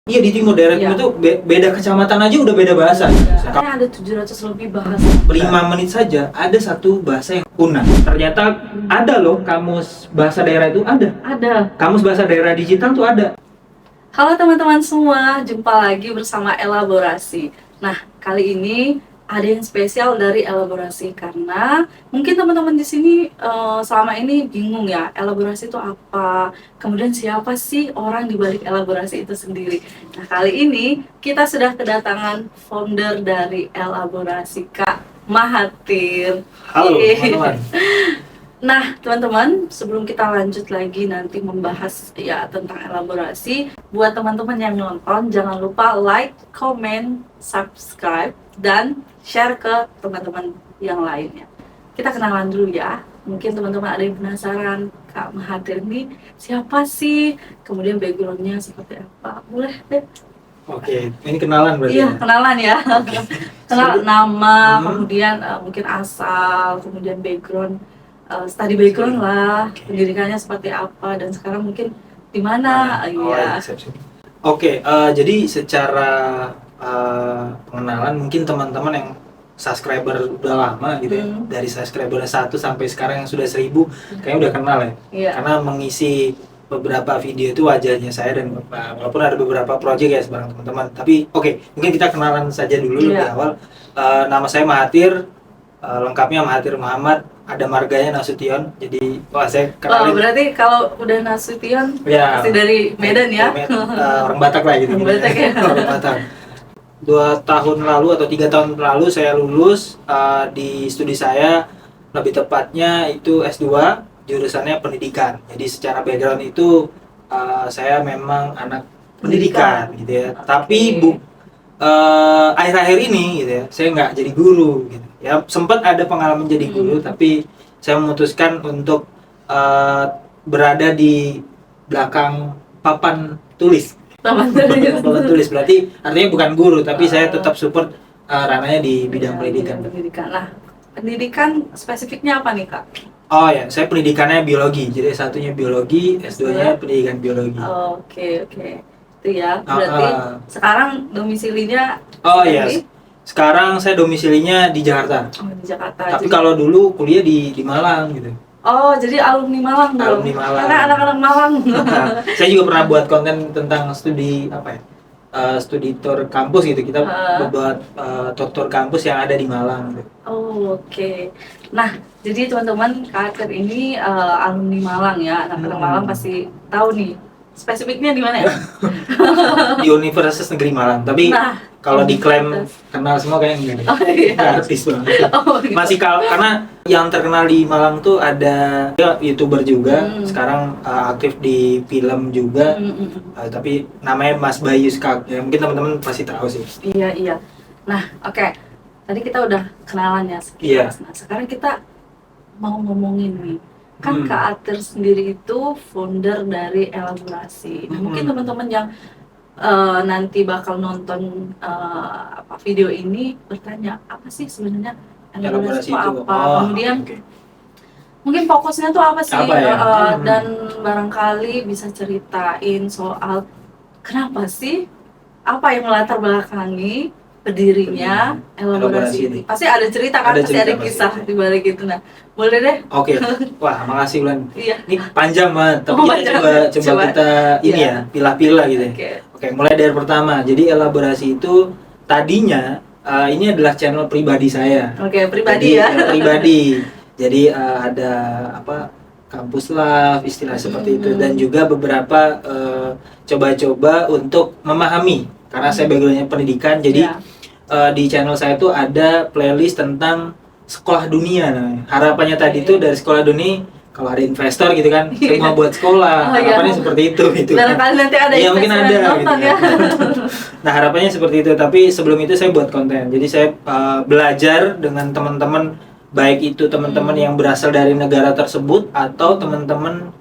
Iya, di timur daerah timur Iya. tuh beda kecamatan aja udah beda bahasa. Karena ada 700 lebih bahasa. 5 menit saja ada satu bahasa yang punah. Ternyata ada loh kamus bahasa daerah itu ada. Ada. Kamus bahasa daerah digital tuh ada. Halo teman-teman semua, jumpa lagi bersama Elaborasi. Nah, kali ini ada yang spesial dari Elaborasi karena mungkin teman-teman di sini selama ini bingung ya, elaborasi itu apa? Kemudian siapa sih orang di balik elaborasi itu sendiri? Nah, kali ini kita sudah kedatangan founder dari Elaborasi, Kak Mahathir. Halo Yeay. teman-teman. Nah, teman-teman, sebelum kita lanjut lagi nanti membahas ya tentang elaborasi, buat teman-teman yang nonton jangan lupa like, comment, subscribe, dan share ke teman-teman yang lainnya. Kita kenalan dulu ya. Mungkin teman-teman ada yang penasaran, Kak Mahathir ini siapa sih? Kemudian backgroundnya seperti apa? Boleh deh. Oke, ini kenalan berarti. Iya, ya? kenalan ya. Kenal Sebelum- nama, kemudian mungkin asal, kemudian background, study background lah, pendidikannya seperti apa, dan sekarang mungkin di mana. Oh, Iya. siap-siap. Oke, jadi secara pengenalan mungkin teman-teman yang subscriber udah lama gitu ya, dari subscriber 1 sampai sekarang yang sudah 1000 kayaknya udah kenal ya. Iya. Karena mengisi beberapa video itu wajahnya saya dan walaupun ada beberapa project ya bareng teman-teman. Tapi oke, mungkin kita kenalan saja dulu lebih Iya. awal. Nama saya Mahathir, lengkapnya Mahathir Muhammad, ada marganya Nasution. Jadi saya Oh, kenalin. berarti kalau udah Nasution Ya, pasti dari Medan ya? Orang Batak lah gitu. Orang Batak ya. Orang Batak. 2 tahun lalu atau 3 tahun lalu saya lulus di studi saya, lebih tepatnya itu S2, jurusannya pendidikan. Jadi secara background itu saya memang anak pendidikan gitu ya. Tapi akhir-akhir ini gitu ya, saya nggak jadi guru gitu. Ya sempat ada pengalaman jadi guru, tapi saya memutuskan untuk berada di belakang papan tulis. Papan tulis berarti artinya bukan guru, tapi saya tetap support ranahnya di bidang pendidikan. Nah, pendidikan spesifiknya apa nih, Kak? Oh ya, saya pendidikannya biologi. Jadi S1-nya biologi, S2-nya pendidikan biologi. Oke. Itu ya. Berarti sekarang domisilinya Oh iya. di? Sekarang saya domisilinya di Jakarta. Oh, di Jakarta. Tapi Jadi- kalau dulu kuliah di Malang gitu. Oh, jadi alumni Malang dong. Alumni Malang. Karena anak-anak Malang. Saya juga pernah buat konten tentang studi apa ya? Studi tour kampus gitu. Kita buat tour kampus yang ada di Malang gitu. Oh, oke. Nah, jadi teman-teman, Kak Aker ini alumni Malang ya. Anak-anak Malang pasti tahu nih. Spesifiknya di mana ya? Di Universitas Negeri Malang. Tapi Nah, kalau diklaim Universitas. kenal semua kayaknya enggak deh. Oh, iya. Nggak artis banget. Oh, gitu. Masih karena yang terkenal di Malang tuh ada YouTuber juga, sekarang aktif di film juga. Tapi namanya Mas Bayu Skak. Ya mungkin teman-teman pasti tahu sih. Iya. Nah, oke. Tadi kita udah kenalan ya sekilas. Nah, sekarang kita mau ngomongin nih. Kan Kak Ater sendiri itu founder dari Elaborasi. Nah, mungkin teman-teman yang nanti bakal nonton video ini bertanya, apa sih sebenarnya Elaborasi itu apa? Kemudian mungkin fokusnya tuh apa sih? Apa ya? Dan barangkali bisa ceritain soal kenapa sih, apa yang melatar belakangi berdirinya Elaborasi ini. Pasti ada cerita kan, pasti ada kisah di balik itu. Nah, boleh deh. Oke. Wah, makasih Ulan. Iya. Ini panjang banget, tapi kita panjang. coba kita ini ya, pilah-pilah gitu ya. Oke, mulai dari pertama. Jadi Elaborasi itu tadinya ini adalah channel pribadi saya. Oke, pribadi ya. Pribadi. Jadi ada apa? Kampus Love, istilah seperti itu, dan juga beberapa coba-coba untuk memahami karena saya backgroundnya pendidikan. Jadi di channel saya tuh ada playlist tentang sekolah dunia namanya. Harapannya tadi tuh dari sekolah dunia, kalau ada investor gitu kan, semua buat sekolah. Harapannya seperti itu gitu. Barangkali nanti ada ya mungkin ada gitu nonton ya. Nah, harapannya seperti itu, tapi sebelum itu saya buat konten. Jadi saya belajar dengan teman-teman, baik itu teman-teman yang berasal dari negara tersebut atau teman-teman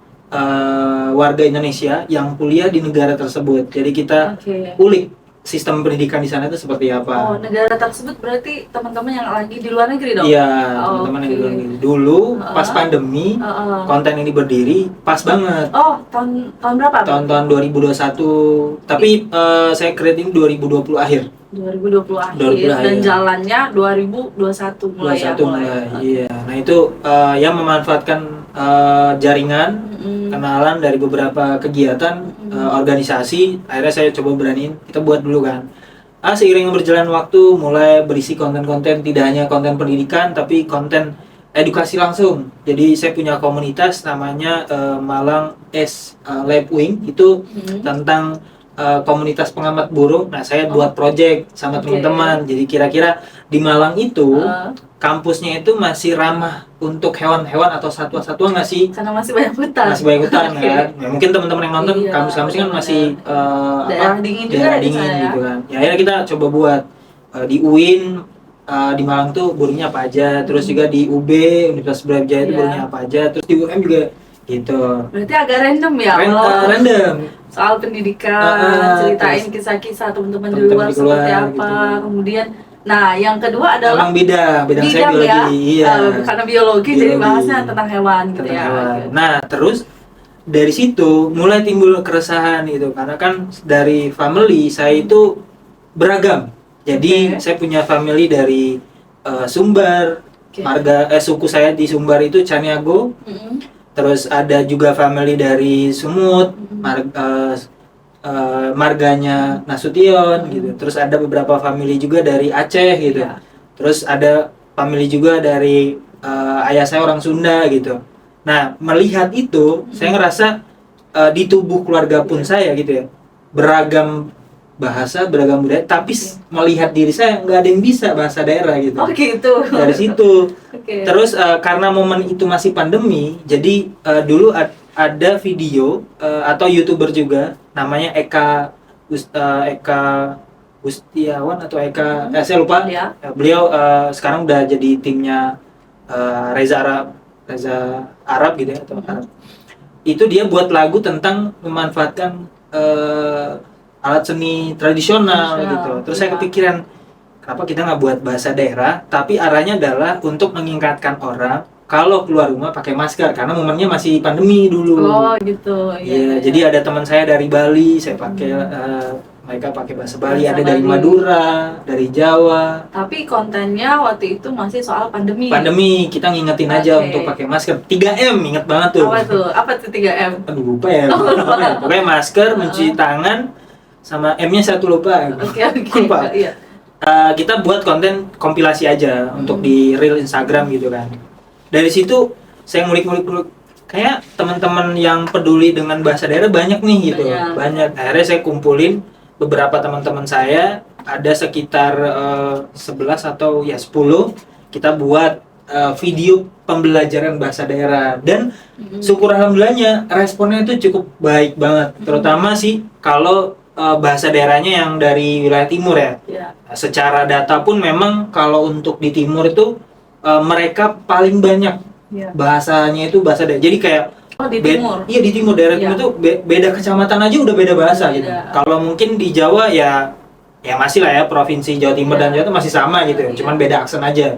warga Indonesia yang kuliah di negara tersebut. Jadi kita ulik sistem pendidikan di sana itu seperti Oh, apa. negara tersebut berarti teman-teman yang lagi di luar negeri dong? Iya, Oh, teman-teman yang oke. bilang gitu. Dulu pas Heeh. pandemi Heeh. konten ini berdiri pas banget. Oh, tahun berapa tuh? Tahun-tahun 2021, tapi saya create ini 2020 akhir. 2020 akhir 2020 dan akhir. jalannya 2021 mulai 21 ya mulai. Oke. Iya. Nah, itu yang memanfaatkan jaringan, Mm-mm. kenalan dari beberapa kegiatan organisasi. Akhirnya saya coba beraniin kita buat dulu kan. Seiring berjalan waktu mulai berisi konten-konten tidak hanya konten pendidikan tapi konten edukasi langsung. Jadi saya punya komunitas namanya Malang Lab Wing, itu Mm-mm. tentang komunitas pengamat burung. Nah, saya buat project sama Oke. teman-teman. Jadi kira-kira di Malang itu Eh, kampusnya itu masih ramah untuk hewan-hewan atau satwa-satwa nggak sih? karena masih banyak hutan. Masih banyak hutan Oke. kan. Ya, mungkin teman-teman yang nonton Iya, kampus-kampus kan masih daerah dingin juga daerah ya di dingin sana ya. gitu kan. Ya, akhirnya kita coba buat di UIN, di Malang tuh burungnya apa aja, terus juga di UB Universitas Brawijaya itu Iya. burungnya apa aja, terus di UM juga gitu. Berarti agak random ya Random. soal pendidikan, ceritain terus kisah-kisah teman-teman di teman-teman luar di seperti luar, apa. gitu. Kemudian, nah yang kedua adalah Emang bidang saya bidang ya, biologi, iya. karena biologi jadi Biologi. bahasnya tentang hewan gitu Tentang ya. hewan. Oke. Nah, terus dari situ mulai timbul keresahan gitu, karena kan dari family saya itu beragam. Jadi Oke. saya punya family dari Sumbar, Oke. suku saya di Sumbar itu Caniago. Mm-mm. Terus ada juga family dari Sumut, marganya Nasution gitu. Terus ada beberapa family juga dari Aceh gitu. Iya. Terus ada family juga dari ayah saya orang Sunda gitu. Nah, melihat itu, saya ngerasa di tubuh keluarga pun saya gitu ya, beragam bahasa, beragam budaya, tapi melihat diri saya nggak ada yang bisa bahasa daerah gitu. Oh gitu. Dari situ. Oke. Terus karena momen itu masih pandemi, jadi dulu ada video atau YouTuber juga namanya Eka Gustiawan atau Eka, saya lupa. Ya. Beliau sekarang udah jadi timnya Reza Arab gitu ya, atau Arab. Itu dia buat lagu tentang memanfaatkan alat seni tradisional gitu. Terus saya Iya. kepikiran, kenapa kita nggak buat bahasa daerah, tapi arahnya adalah untuk mengingatkan orang kalau keluar rumah pakai masker, karena momennya masih pandemi dulu. Oh gitu. Iya, jadi ada teman saya dari Bali, saya pakai mereka pakai bahasa Bali, Bahasa ada dari Bali. Madura, dari Jawa. Tapi kontennya waktu itu masih soal pandemi. Pandemi, kita ngingetin aja Oke. untuk pakai masker. 3M, inget banget tuh. Apa tuh? Apa tuh 3M? Aduh, lupa ya. Pokoknya masker, mencuci tangan, sama M-nya satu lupa. Oke. Lupa. Iya. Kita buat konten kompilasi aja untuk di reel Instagram gitu kan. Dari situ saya ngulik-ngulik, kayak teman-teman yang peduli dengan bahasa daerah banyak nih gitu. Banyak. Akhirnya saya kumpulin beberapa teman-teman saya, ada sekitar 11 atau ya 10, kita buat video pembelajaran bahasa daerah, dan syukur alhamdulillahnya responnya itu cukup baik banget, terutama sih kalau bahasa daerahnya yang dari wilayah timur ya. Iya. Secara data pun memang kalau untuk di timur itu mereka paling banyak Iya. bahasanya itu bahasa daerah. Jadi kayak Oh di timur. iya, di timur, daerah Iya. timur tuh beda kecamatan aja udah beda bahasa Beda. gitu. Kalau mungkin di Jawa ya masih lah ya, provinsi Jawa Timur dan Jawa itu masih sama gitu, Iya. cuman beda aksen aja.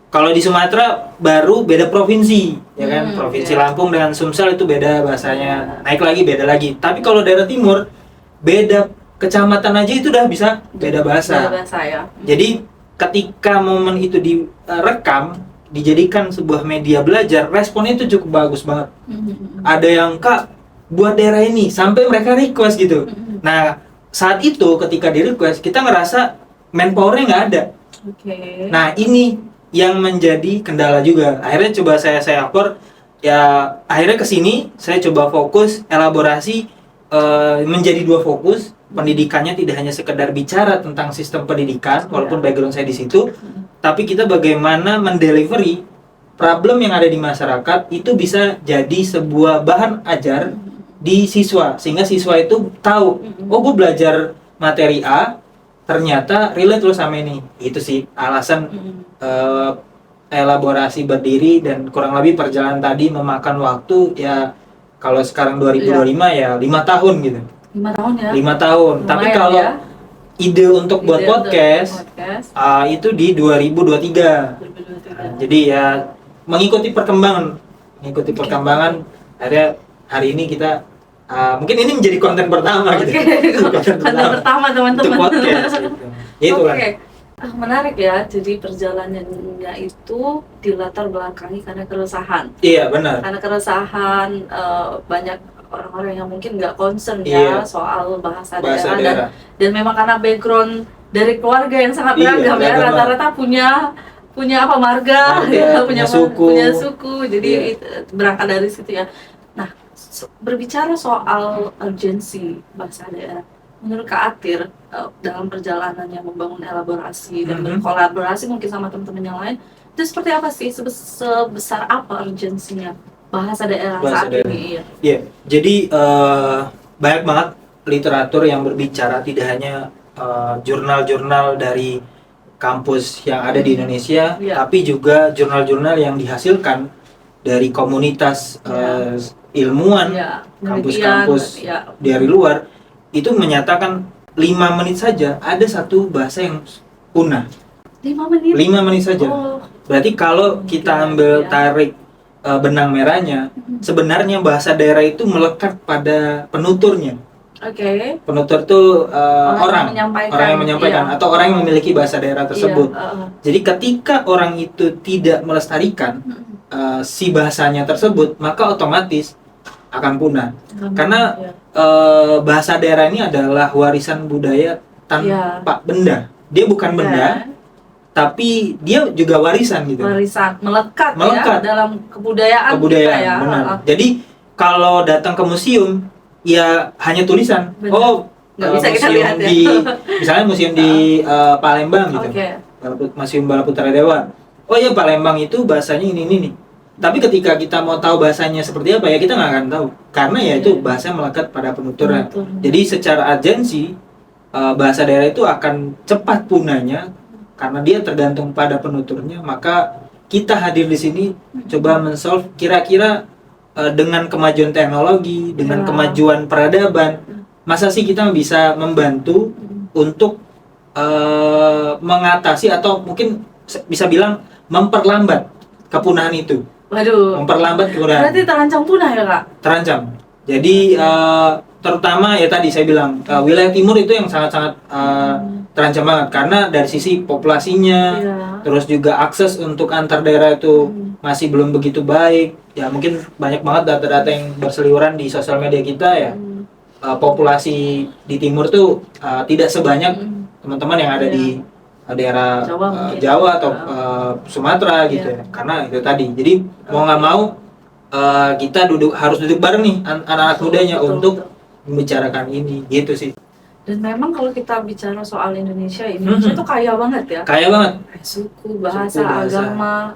Kalau di Sumatera baru beda provinsi, ya kan? Provinsi iya. Lampung dengan Sumsel itu beda bahasanya, naik lagi beda lagi. Tapi kalau daerah timur beda kecamatan aja itu udah bisa beda bahasa. Beda bahasa ya. Jadi ketika momen itu direkam, dijadikan sebuah media belajar, responnya itu cukup bagus banget. Ada yang, Kak, buat daerah ini, sampai mereka request gitu. Nah, saat itu ketika di request, kita ngerasa manpowernya nggak ada. Oke. Nah, ini yang menjadi kendala juga. Akhirnya coba saya upload, ya akhirnya kesini saya coba fokus elaborasi menjadi 2 fokus. Pendidikannya tidak hanya sekedar bicara tentang sistem pendidikan, walaupun background saya di situ, tapi kita bagaimana mendelivery problem yang ada di masyarakat itu bisa jadi sebuah bahan ajar di siswa, sehingga siswa itu tahu, oh gue belajar materi A ternyata relate loh sama ini. Itu sih alasan elaborasi berdiri, dan kurang lebih perjalanan tadi memakan waktu ya, kalau sekarang 2025 ya 5 tahun gitu. 5 tahun ya. 5 tahun. Tapi Lumayan kalau ya. ide untuk buat Ide untuk podcast podcast itu di 2023. 2023. Jadi ya mengikuti perkembangan, akhirnya hari ini kita mungkin ini menjadi konten pertama Oke, gitu. Konten konten pertama untuk teman-teman. podcast gitu. Ya itu Oke. kan. Menarik ya. Jadi perjalanannya itu dilatar belakangi karena keresahan. Iya benar. Karena keresahan banyak orang-orang yang mungkin nggak concern Iya. ya soal bahasa Bahasa daerah, daerah. dan memang karena background dari keluarga yang sangat Iya, beragam ya, beragam rata-rata punya apa marga, Marga, ya, punya suku. punya suku, jadi Iya. berangkat dari situ ya. Nah, berbicara soal urgensi bahasa daerah, menurut Kak Atir dalam perjalanannya membangun elaborasi dan berkolaborasi mungkin sama teman-teman yang lain, itu seperti apa sih, sebesar apa urgensinya bahasa daerah saat ini? Iya, jadi banyak banget literatur yang berbicara, tidak hanya jurnal-jurnal dari kampus yang ada di Indonesia, tapi juga jurnal-jurnal yang dihasilkan dari komunitas ilmuwan, kampus-kampus dari luar, itu menyatakan 5 menit saja ada satu bahasa yang punah. 5 menit? 5 menit saja. Berarti kalau kita ambil tarik benang merahnya, sebenarnya bahasa daerah itu melekat pada penuturnya. Oke. Penutur itu orang yang menyampaikan iya. atau orang yang memiliki bahasa daerah tersebut. Iya, Jadi ketika orang itu tidak melestarikan si bahasanya tersebut, maka otomatis akan punah. Karena bahasa daerah ini adalah warisan budaya tanpa benda. Dia bukan benda, tapi dia juga warisan gitu. Warisan melekat ya dalam kebudayaan kita ya. Benar. Jadi kalau datang ke museum, ya hanya tulisan. Benar. Oh, nggak bisa kita lihat ya. Misalnya museum di Palembang gitu. Museum Balaputra Dewa. Oh ya, Palembang itu bahasanya ini nih. Tapi ketika kita mau tahu bahasanya seperti apa, ya kita nggak akan tahu. Karena ya itu bahasa melekat pada penuturnya. Jadi secara urgensi bahasa daerah itu akan cepat punahnya karena dia tergantung pada penuturnya. Maka kita hadir di sini coba men-solve kira-kira dengan kemajuan teknologi, dengan kemajuan peradaban, masa sih kita bisa membantu untuk mengatasi atau mungkin bisa bilang memperlambat kepunahan itu. Waduh. Memperlambat kepunahan. Berarti terancam punah ya, Kak? Terancam. Jadi terutama ya tadi saya bilang wilayah timur itu yang sangat-sangat terancam banget karena dari sisi populasinya, terus juga akses untuk antar daerah itu masih belum begitu baik. Ya mungkin banyak banget data-data yang berseliweran di sosial media kita ya. Populasi di timur tuh tidak sebanyak teman-teman yang ada di daerah Jawa atau Sumatera gitu ya. Karena itu tadi. Jadi mau nggak mau kita harus duduk bareng nih anak-anak mudanya untuk membicarakan ini gitu sih. Dan memang kalau kita bicara soal Indonesia itu kaya banget ya. Kaya banget. Suku, bahasa, agama.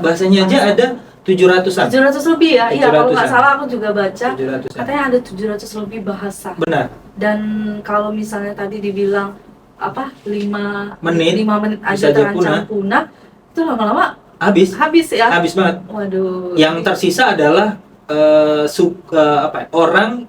Bahasanya aja ada 700-an. 700 lebih ya. Iya, kalau nggak salah aku juga baca. Katanya ada 700 lebih bahasa. Benar. Dan kalau misalnya tadi dibilang 5 menit aja terancam punah, itu lama-lama habis ya. Habis banget. Waduh. Yang tersisa adalah orang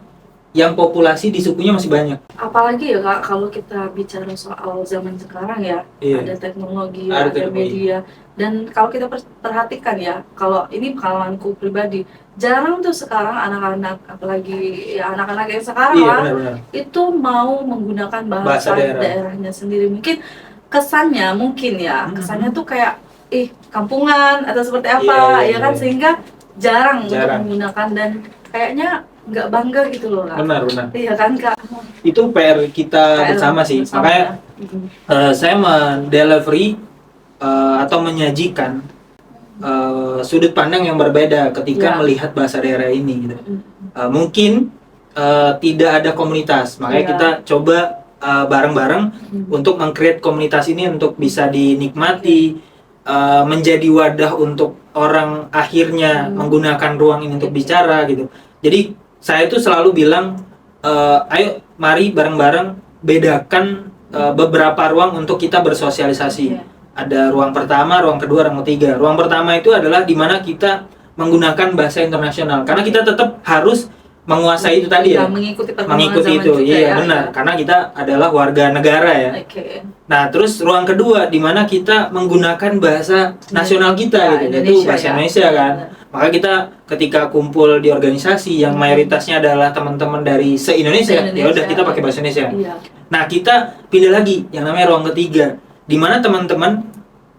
yang populasi di sukunya masih banyak. Apalagi ya Kak, kalau kita bicara soal zaman sekarang ya, ada teknologi, ada media, dan kalau kita perhatikan ya, kalau ini pengalamanku pribadi, jarang tuh sekarang anak-anak, apalagi ya anak-anak yang sekarang benar. Itu mau menggunakan bahasa daerahnya sendiri. Mungkin kesannya tuh kayak kampungan atau seperti apa, kan sehingga jarang untuk menggunakan dan kayaknya nggak bangga gitu loh Kak. Benar. Iya kan Kak? Itu PR kita bersama sih. Makanya saya mendelivery atau menyajikan sudut pandang yang berbeda ketika melihat bahasa daerah ini gitu. Mungkin tidak ada komunitas, makanya kita coba bareng-bareng untuk meng-create komunitas ini untuk bisa dinikmati, menjadi wadah untuk orang akhirnya menggunakan ruang ini untuk bicara gitu. Jadi saya itu selalu bilang, ayo mari bareng-bareng bedakan beberapa ruang untuk kita bersosialisasi. Ada ruang pertama, ruang kedua, ruang ketiga. Ruang pertama itu adalah di mana kita menggunakan bahasa internasional, karena kita tetap harus menguasai itu tadi ya. Mengikuti perkembangan Mengikuti zaman itu, juga iya ya. benar. Karena kita adalah warga negara ya. Oke. Nah, terus ruang kedua di mana kita menggunakan bahasa nasional kita Ya, gitu, yaitu Indonesia bahasa ya. Indonesia kan. Maka kita ketika kumpul di organisasi yang mayoritasnya adalah teman-teman dari se-Indonesia, ya udah kita pakai bahasa Indonesia. Iya. Nah, kita pindah lagi yang namanya ruang ketiga, di mana teman-teman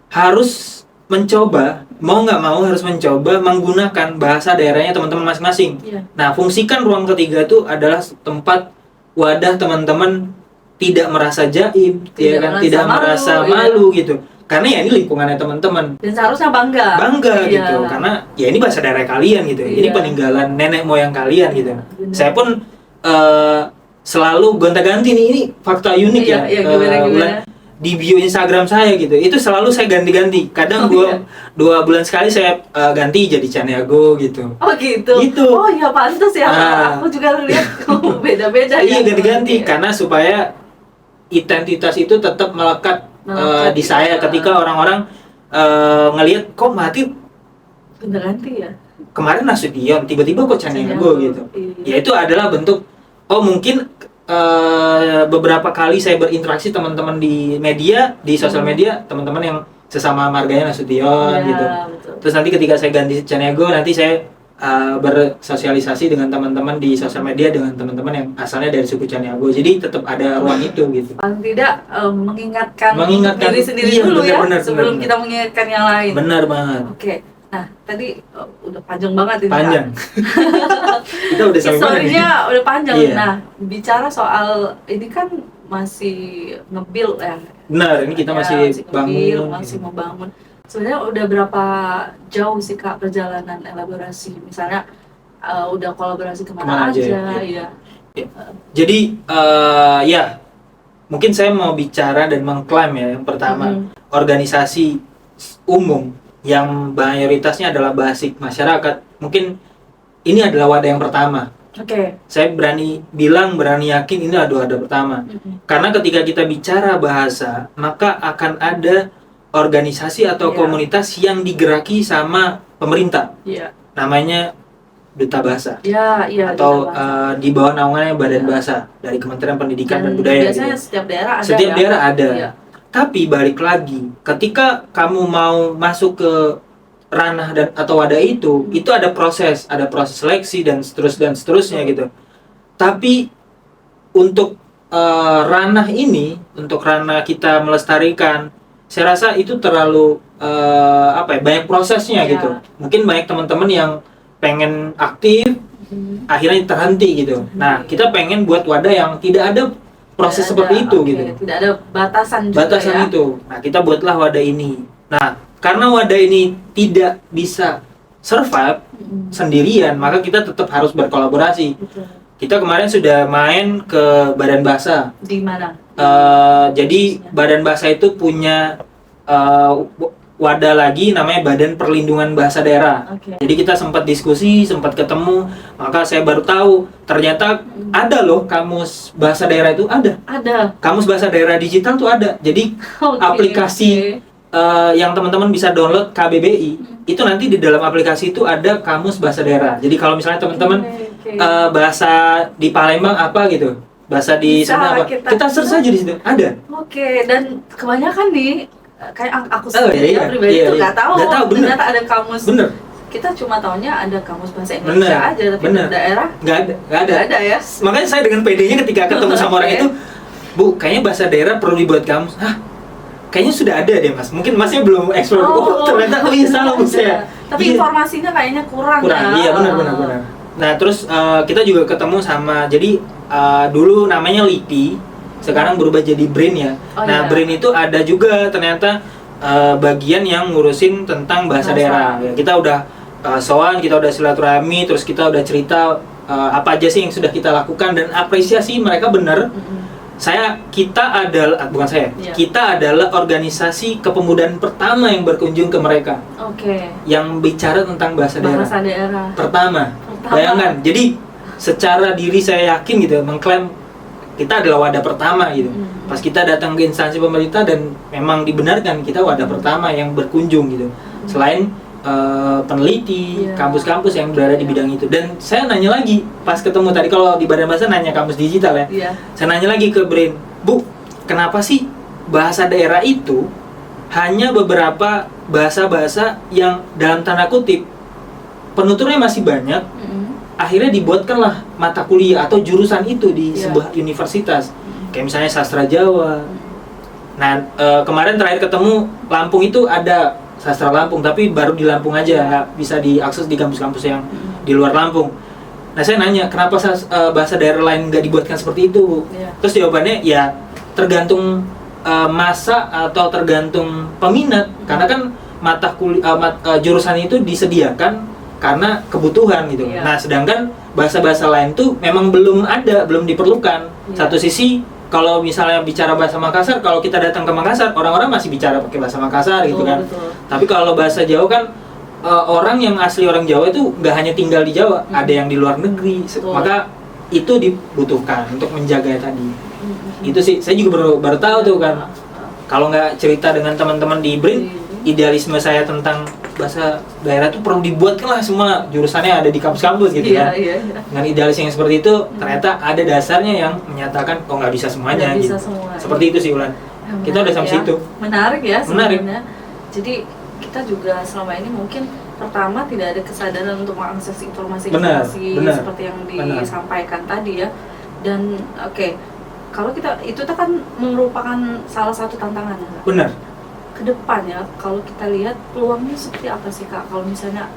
harus mencoba, mau nggak mau harus mencoba menggunakan bahasa daerahnya teman-teman masing-masing. Iya. Nah, fungsikan ruang ketiga itu adalah tempat wadah teman-teman tidak merasa jaim, ya kan, tidak merasa malu gitu. Karena ya ini lingkungannya teman-teman. Dan seharusnya bangga. Bangga Iya. gitu, karena ya ini bahasa daerah kalian gitu. Ini Iya. peninggalan nenek moyang kalian gitu. Benar. Saya pun selalu gonta-ganti nih, ini fakta unik Iya, ya. iya, gimana? Di bio Instagram saya gitu, itu selalu saya ganti-ganti. Kadang Iya. 2 bulan sekali saya ganti jadi Caniago gitu. Oh gitu. Gitu. Oh iya pantas ya. Aku juga lihat beda-beda Iya ya. ganti-ganti Oke. karena supaya identitas itu tetap melekat di saya ketika orang-orang ngelihat kok Mati ganti ya. kemarin Nasution tiba-tiba kok Caniago gitu. Iya. Ya itu adalah bentuk mungkin beberapa kali saya berinteraksi teman-teman di media, di sosial media, teman-teman yang sesama marganya Nasution Ya, gitu. betul. Terus nanti ketika saya ganti Caniago, nanti saya bersosialisasi dengan teman-teman di sosial media dengan teman-teman yang asalnya dari suku Caniago. Jadi tetap ada ruang itu gitu. Paling tidak mengingatkan Mengingatkan, diri sendiri iya, dulu ya benar, sebelum benar. kita mengingatkan yang lain. Benar banget. Oke. Nah, tadi udah panjang banget ini. Panjang. Kita udah sampai mana nih? Historinya udah panjang. Iya. Nah, bicara soal ini kan masih nge-build ya. Benar, ini kita Ya, masih nge-build, bangun. masih mau bangun. Sebenarnya udah berapa jauh sih Kak perjalanan elaborasi? Misalnya udah kolaborasi kemana Kemana aja, aja, ya. ya. Jadi ya mungkin saya mau bicara dan mengklaim ya yang pertama organisasi umum yang mayoritasnya adalah basic masyarakat. Mungkin ini adalah wadah yang pertama. Oke. Saya berani bilang, berani yakin ini adalah wadah pertama. Karena ketika kita bicara bahasa, maka akan ada organisasi atau Iya. komunitas yang digeraki sama pemerintah. Iya. Namanya Duta Bahasa. Iya, iya. Atau Duta Bahasa. di bawah naungannya Badan Iya. Bahasa dari Kementerian Pendidikan dan Dan Budaya. biasanya gitu. setiap daerah ada. Setiap ya? daerah ada. Iya. Tapi balik lagi, ketika kamu mau masuk ke ranah dan atau wadah itu ada proses seleksi dan seterusnya gitu. Tapi untuk ranah ini, untuk ranah kita melestarikan, saya rasa itu terlalu banyak prosesnya Iya. gitu. Mungkin banyak teman-teman yang pengen aktif, akhirnya terhenti gitu. Nah, kita pengen buat wadah yang tidak ada proses Tidak seperti ada, itu oke. gitu. Tidak ada batasan juga Batasan ya. itu. Nah, kita buatlah wadah ini. Nah, karena wadah ini tidak bisa survive sendirian, maka kita tetap harus berkolaborasi. Betul. Kita kemarin sudah main ke Badan Bahasa. Di mana? Jadi Badan Bahasa itu punya wadah lagi namanya Badan Perlindungan Bahasa Daerah. Oke. Jadi kita sempat diskusi, sempat ketemu, maka saya baru tahu ternyata ada loh kamus bahasa daerah itu ada. Ada. Kamus bahasa daerah digital tuh ada. Jadi Oke, aplikasi oke. yang teman-teman bisa download KBBI itu nanti di dalam aplikasi itu ada kamus bahasa daerah. Jadi kalau misalnya teman-teman Oke. bahasa di Palembang apa gitu, bahasa di Bisa sana apa, kita search aja di situ ada. Oke, dan kebanyakan nih kayak aku Oh, sendiri iya, pribadi iya, tuh iya. nggak tahu Nggak tahu, bener. ternyata ada kamus. Bener, Kita cuma taunya ada kamus bahasa Indonesia Bener, aja, tapi bener. di daerah nggak ada. nggak ada ya. Makanya saya dengan PD-nya ketika ketemu sama orang Oke. itu, Bu, kayaknya bahasa daerah perlu dibuat kamus. Hah? Kayaknya sudah ada deh, Mas. Mungkin Masnya belum explore. Oh, ternyata iya salah Bu ada. saya. Tapi Iya. informasinya kayaknya kurang Kurang, ya. iya benar. Nah, terus kita juga ketemu sama, jadi dulu namanya LIPI, sekarang berubah jadi BRIN ya. Oh, Nah, iya. BRIN itu ada juga ternyata bagian yang ngurusin tentang bahasa Bahasa. daerah. Ya, kita udah sowan, kita udah silaturahmi, terus kita udah cerita apa aja sih yang sudah kita lakukan dan apresiasi mereka benar. Kita adalah Iya. kita adalah organisasi kepemudaan pertama yang berkunjung ke mereka, Oke. yang bicara tentang bahasa daerah. Bahasa daerah. Pertama. Bayangkan, jadi secara diri saya yakin gitu, mengklaim kita adalah wadah pertama gitu. Pas kita datang ke instansi pemerintah dan memang dibenarkan kita wadah pertama yang berkunjung gitu. Selain peneliti, Iya. kampus-kampus yang berada di Iya. bidang itu. Dan saya nanya lagi pas ketemu tadi, kalau di Badan Bahasa nanya kampus digital ya. Iya. Saya nanya lagi ke Brain, Bu, kenapa sih bahasa daerah itu hanya beberapa bahasa-bahasa yang dalam tanda kutip penuturnya masih banyak, akhirnya dibuatkanlah mata kuliah atau jurusan itu di Iya. sebuah universitas. Kayak misalnya sastra Jawa. Nah, kemarin terakhir ketemu Lampung itu ada sastra Lampung, tapi baru di Lampung aja, nggak bisa diakses di kampus-kampus yang di luar Lampung. Nah, saya nanya, kenapa bahasa daerah lain nggak dibuatkan seperti itu, Bu? Iya. Terus jawabannya, ya tergantung masa atau tergantung peminat. Karena kan jurusan itu disediakan karena kebutuhan gitu. Iya. Nah, sedangkan bahasa-bahasa lain tuh memang belum ada, belum diperlukan. Iya. Satu sisi, kalau misalnya bicara bahasa Makassar, kalau kita datang ke Makassar, orang-orang masih bicara pakai bahasa Makassar gitu kan. Betul. Tapi kalau bahasa Jawa kan orang yang asli orang Jawa itu nggak hanya tinggal di Jawa, ada yang di luar negeri. Betul. Maka itu dibutuhkan untuk menjaga tadi. Itu sih, saya juga baru tahu tuh kan. Kalau nggak cerita dengan teman-teman di BRIN, idealisme saya tentang bahasa daerah itu perlu dibuatkan lah semua jurusannya ada di kampus-kampus gitu kan. Iya. Dengan idealis yang seperti itu, ternyata ada dasarnya yang menyatakan nggak bisa semuanya Nggak bisa gitu. semua, Seperti itu sih, Ulan. Ya, Kita udah sampai ya. situ. Menarik ya Menarik. sebenarnya. Jadi kita juga selama ini mungkin pertama tidak ada kesadaran untuk mengakses informasi-informasi Benar. seperti yang Benar. disampaikan tadi ya. Dan kalau kita itu kan merupakan salah satu tantangan ya, Kak. Benar. Kedepannya kalau kita lihat peluangnya seperti apa sih, Kak? Kalau misalnya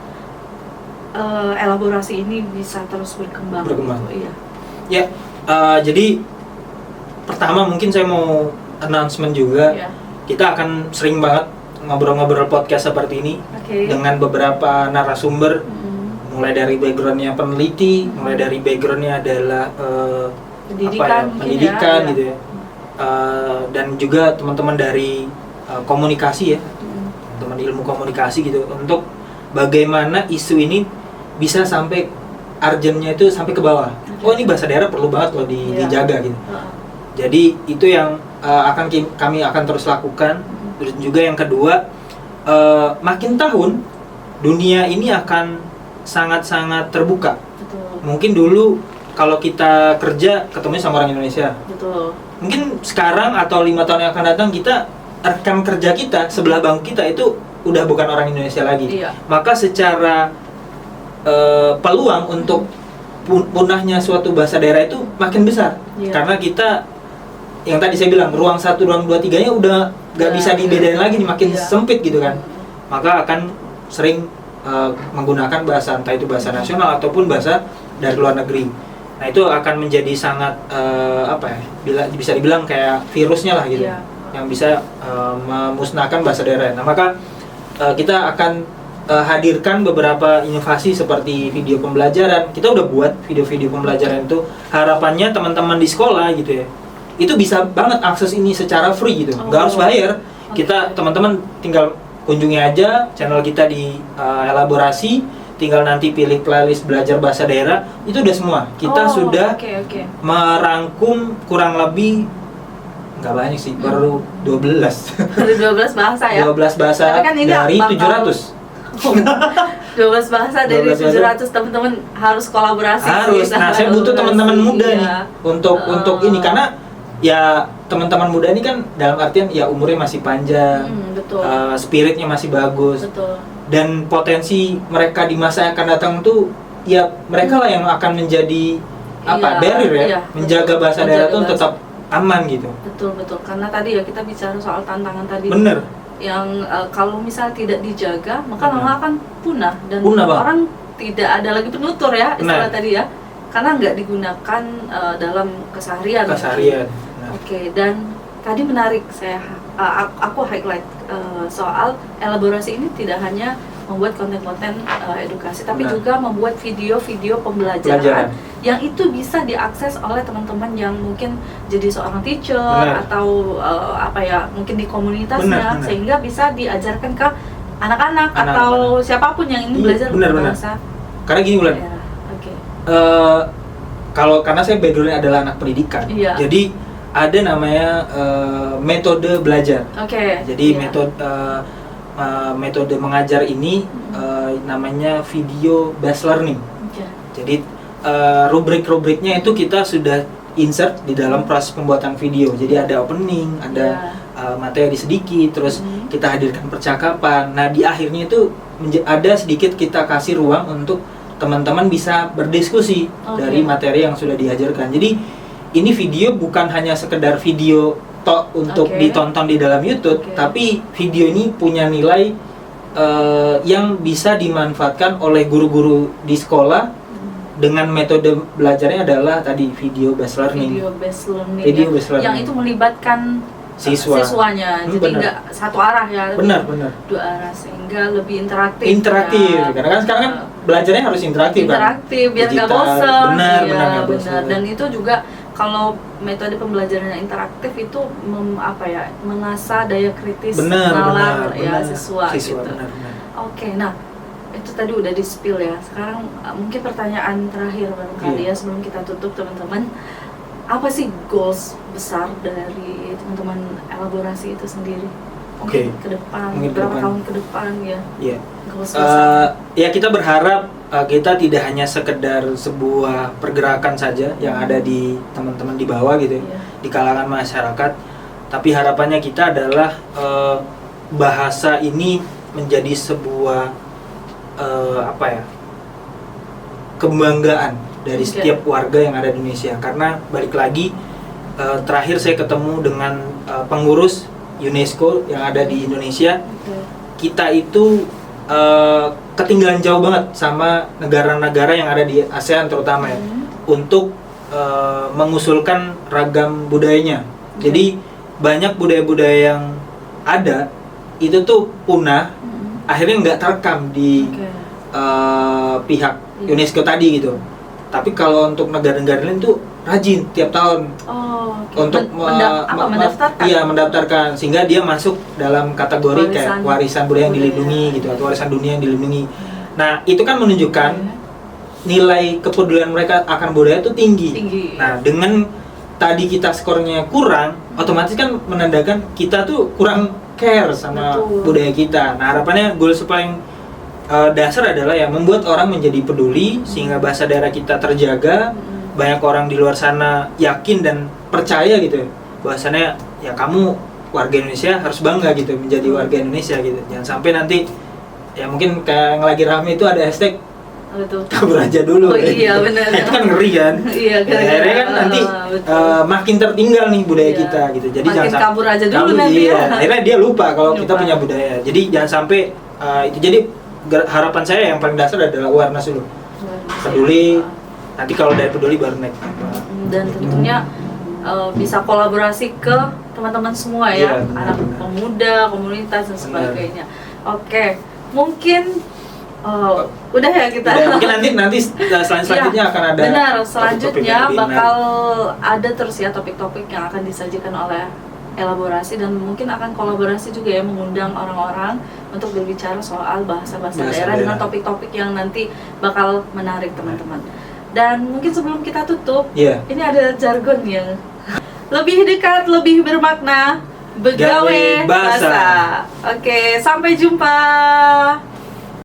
elaborasi ini bisa terus berkembang. Berkembang. Gitu, iya. Ya, jadi pertama mungkin saya mau announcement juga. Iya. Kita akan sering banget ngobrol-ngobrol podcast seperti ini Oke. dengan beberapa narasumber, mulai dari backgroundnya peneliti, mulai dari backgroundnya adalah Pendidikan mungkin pendidikan ya. gitu ya. Dan juga teman-teman dari komunikasi ya, teman ilmu komunikasi gitu, untuk bagaimana isu ini bisa sampai urgentnya itu sampai ke bawah. Oh, ini bahasa daerah perlu banget loh Iya. dijaga gitu. Heeh. Jadi itu yang kami akan terus lakukan. Terus juga yang kedua, makin tahun dunia ini akan sangat-sangat terbuka. Betul. Mungkin dulu kalau kita kerja ketemu sama orang Indonesia, Betul. mungkin sekarang atau 5 tahun yang akan datang kita rekan kerja kita sebelah bangku kita itu udah bukan orang Indonesia lagi. Iya. Maka secara peluang untuk punahnya suatu bahasa daerah itu makin besar. Iya. Karena kita yang tadi saya bilang ruang 1, ruang 2, 3-nya udah nggak bisa dibedain lagi nih, makin Iya. sempit gitu kan. Maka akan sering menggunakan bahasa, entah itu bahasa nasional ataupun bahasa dari luar negeri. Nah, itu akan menjadi sangat bisa dibilang kayak virusnya lah gitu. Iya. Yang bisa memusnahkan bahasa daerah. Nah, maka kita akan hadirkan beberapa inovasi seperti video pembelajaran. Kita udah buat video-video pembelajaran itu, harapannya teman-teman di sekolah gitu ya, itu bisa banget akses ini secara free gitu, nggak harus bayar. Kita teman-teman tinggal kunjungi aja channel kita di Elaborasi, tinggal nanti pilih playlist belajar bahasa daerah, itu udah semua. Kita sudah Oke. merangkum kurang lebih, nggak banyak sih, baru 12 Dari 12 bahasa ya. 12 bahasa Tapi kan ini dari bakal- 700. 12 bahasa dari 12 bahasa. 700, teman-teman harus kolaborasi Harus. sih, Nah, saya butuh kolaborasi, teman-teman muda nih iya. untuk ini, karena ya teman-teman muda ini kan dalam artian ya umurnya masih panjang, Betul. spiritnya masih bagus, Betul. dan potensi mereka di masa yang akan datang tuh ya mereka lah yang akan menjadi barrier ya, Iya, menjaga betul. bahasa daerah Menjaga tuh tetap aman gitu. Betul. Karena tadi ya kita bicara soal tantangan tadi. Bener. Yang kalau misal tidak dijaga, maka Benar. lama akan punah dan Punah, Bang. orang tidak ada lagi penutur ya, istilah Benar. tadi ya. Karena nggak digunakan dalam keseharian. Nah, Oke, dan tadi menarik aku highlight soal elaborasi ini tidak hanya membuat konten-konten edukasi, tapi Benar. juga membuat video-video pembelajaran yang itu bisa diakses oleh teman-teman yang mungkin jadi seorang teacher Benar. atau mungkin di komunitasnya, Benar. sehingga bisa diajarkan ke anak-anak Anak-anak. atau siapapun yang ingin Iya, belajar benar. bahasa Karena gini Bulan, daerah. Oke. karena saya backgroundnya adalah anak pendidikan, Iya. jadi ada namanya metode belajar. Oke. Jadi Iya. metode metode mengajar ini namanya video based learning. Oke. Jadi rubrik-rubriknya itu kita sudah insert di dalam proses pembuatan video. Jadi ada opening, ada materi sedikit, terus kita hadirkan percakapan. Nah di akhirnya itu ada sedikit kita kasih ruang untuk teman-teman bisa berdiskusi dari materi yang sudah diajarkan. Jadi ini video bukan hanya sekedar video tok untuk ditonton di dalam YouTube, tapi video ini punya nilai yang bisa dimanfaatkan oleh guru-guru di sekolah dengan metode belajarnya adalah tadi video based learning. Video based learning. Yang itu melibatkan siswanya, jadi nggak satu arah ya, benar. dua arah sehingga lebih interaktif. Karena kan sekarang kan belajarnya harus interaktif kan? Biar nggak bosan. Benar. Dan itu juga kalau metode pembelajaran yang interaktif itu mengasah daya kritis nalar siswa gitu. Benar. Oke, nah itu tadi udah di spill ya. Sekarang mungkin pertanyaan terakhir barangkali ya sebelum kita tutup teman-teman. Apa sih goals besar dari teman-teman elaborasi itu sendiri? Mungkin ke depan, beberapa tahun ke depan ya. Iya. Goals besar. Ya kita berharap kita tidak hanya sekedar sebuah pergerakan saja yang ada di teman-teman di bawah gitu, di kalangan masyarakat. Tapi harapannya kita adalah bahasa ini menjadi sebuah kebanggaan dari setiap warga yang ada di Indonesia. Karena balik lagi terakhir saya ketemu dengan pengurus UNESCO yang ada di Indonesia. Kita itu ketinggalan jauh banget sama negara-negara yang ada di ASEAN terutama ya, untuk mengusulkan ragam budayanya. Jadi banyak budaya-budaya yang ada itu tuh punah, akhirnya nggak terekam di pihak UNESCO tadi gitu. Tapi kalau untuk negara-negara lain tuh rajin tiap tahun untuk mendaftarkan sehingga dia masuk dalam kategori kayak warisan budaya yang dilindungi gitu, atau warisan dunia yang dilindungi. Nah itu kan menunjukkan nilai kepedulian mereka akan budaya itu tinggi. Nah dengan tadi kita skornya kurang, otomatis kan menandakan kita tuh kurang care sama budaya kita. Nah harapannya goals paling dasar adalah ya membuat orang menjadi peduli sehingga bahasa daerah kita terjaga. Banyak orang di luar sana yakin dan percaya gitu bahwasannya ya kamu warga Indonesia harus bangga gitu menjadi warga Indonesia gitu. Jangan sampai nanti ya mungkin kayak yang lagi rame itu ada hashtag kabur aja dulu. Iya benar. Itu kan ngeri kan. Iya akhirnya kan nanti makin tertinggal nih budaya kita gitu. Jadi makin jangan sampai kabur aja dulu nanti ya. Akhirnya dia lupa kalau kita punya budaya. Jadi jangan sampai itu. Jadi harapan saya yang paling dasar adalah awareness dulu. Peduli. Nanti kalau dari peduli baru naik. Dan tentunya bisa kolaborasi ke teman-teman semua ya, anak pemuda, komunitas dan sebagainya. Oke, mungkin udah ya kita. Mungkin nanti selanjutnya akan ada. Benar, selanjutnya bakal ada terus ya topik-topik yang akan disajikan oleh elaborasi, dan mungkin akan kolaborasi juga ya, mengundang orang-orang untuk berbicara soal bahasa-bahasa daerah dengan topik-topik yang nanti bakal menarik teman-teman. Dan mungkin sebelum kita tutup, ini ada jargon yang lebih dekat, lebih bermakna, begawe bahasa. Oke, sampai jumpa.